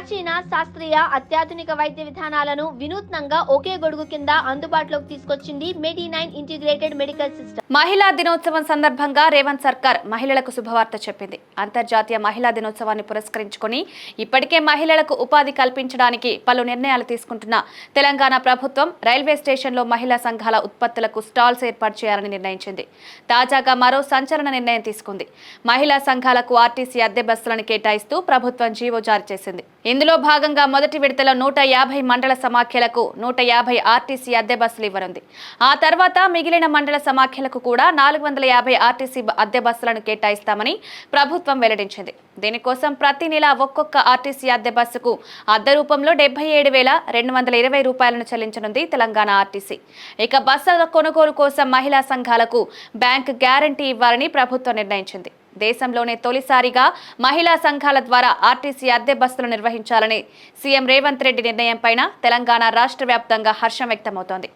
ప్రాచీన శాస్త్రీయ అత్యాధునిక వైద్య విధానాలను వినూత్నంగా ఒకే గొడుగు కింద అందుబాటులోకి తీసుకొచ్చింది మెడి9 ఇంటిగ్రేటెడ్ మెడికల్ సిస్టమ్. మహిళా దినోత్సవం సందర్భంగా రేవంత్ సర్కార్ మహిళలకు శుభవార్త చెప్పింది. అంతర్జాతీయ మహిళా దినోత్సవాన్ని పురస్కరించుకొని ఇప్పటికే మహిళలకు ఉపాధి కల్పించడానికి పలు నిర్ణయాలు తీసుకుంటున్న తెలంగాణ ప్రభుత్వం రైల్వే స్టేషన్లో మహిళా సంఘాల ఉత్పత్తులకు స్టాల్స్ ఏర్పాటు చేయాలని నిర్ణయించింది. తాజాగా మరో సంచలన నిర్ణయం తీసుకుంది. మహిళా సంఘాలకు ఆర్టీసీ అద్దె బస్సులను కేటాయిస్తూ ప్రభుత్వం జీవో జారీ చేసింది. ఇందులో భాగంగా మొదటి విడతలో 150 మండల సమాఖ్యలకు 150 ఆర్టీసీ అద్దె బస్సులు ఇవ్వనుంది. ఆ తర్వాత మిగిలిన మండల సమాఖ్యలకు కూడా 450 ఆర్టీసీ అద్దె బస్సులను కేటాయిస్తామని ప్రభుత్వం వెల్లడించింది. దీనికోసం ప్రతి నెల ఒక్కొక్క ఆర్టీసీ అద్దె బస్సుకు అద్దె రూపంలో 77,220 రూపాయలను చెల్లించనుంది తెలంగాణ ఆర్టీసీ. ఇక బస్సుల కొనుగోలు కోసం మహిళా సంఘాలకు బ్యాంక్ గ్యారంటీ ఇవ్వాలని ప్రభుత్వం నిర్ణయించింది. దేశంలోనే తొలిసారిగా మహిళా సంఘాల ద్వారా ఆర్టీసీ అద్దె బస్సులు నిర్వహించాలని సీఎం రేవంత్ రెడ్డి నిర్ణయంపైన తెలంగాణ రాష్ట్ర వ్యాప్తంగా హర్షం వ్యక్తమవుతోంది.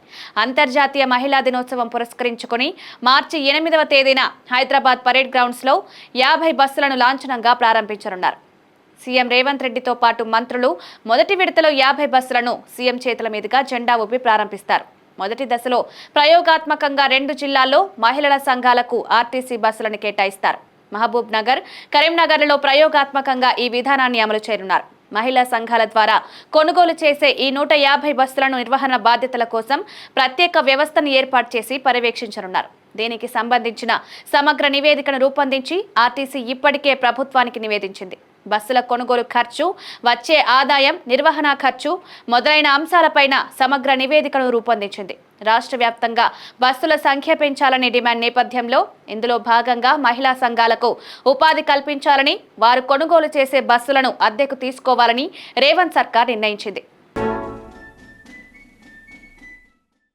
అంతర్జాతీయ మహిళా దినోత్సవం పురస్కరించుకుని మార్చి 8వ తేదీన హైదరాబాద్ పరేడ్ గ్రౌండ్స్లో 50 బస్సులను లాంఛనంగా ప్రారంభించనున్నారు. సీఎం రేవంత్ రెడ్డితో పాటు మంత్రులు మొదటి విడతలో 50 బస్సులను సీఎం చేతుల మీదుగా జెండా ఊపి ప్రారంభిస్తారు. మొదటి దశలో ప్రయోగాత్మకంగా 2 జిల్లాల్లో మహిళల సంఘాలకు ఆర్టీసీ బస్సులను కేటాయిస్తారు. మహబూబ్ నగర్, కరీంనగర్లలో ప్రయోగాత్మకంగా ఈ విధానాన్ని అమలు చేయనున్నారు. మహిళా సంఘాల ద్వారా కొనుగోలు చేసే ఈ 150 బస్సులను నిర్వహణ బాధ్యతల కోసం ప్రత్యేక వ్యవస్థను ఏర్పాటు చేసి పర్యవేక్షించనున్నారు. దీనికి సంబంధించిన సమగ్ర నివేదికను రూపొందించి ఆర్టీసీ ఇప్పటికే ప్రభుత్వానికి నివేదించింది. బస్సుల కొనుగోలు ఖర్చు, వచ్చే ఆదాయం, నిర్వహణ ఖర్చు మొదలైన అంశాలపైన సమగ్ర నివేదికను రూపొందించింది. రాష్ట్ర వ్యాప్తంగా బస్సుల సంఖ్య పెంచాలనే డిమాండ్ నేపథ్యంలో ఇందులో భాగంగా మహిళా సంఘాలకు ఉపాధి కల్పించాలని, వారు కొనుగోలు చేసే బస్సులను అద్దెకు తీసుకోవాలని రేవంత్ సర్కార్ నిర్ణయించింది.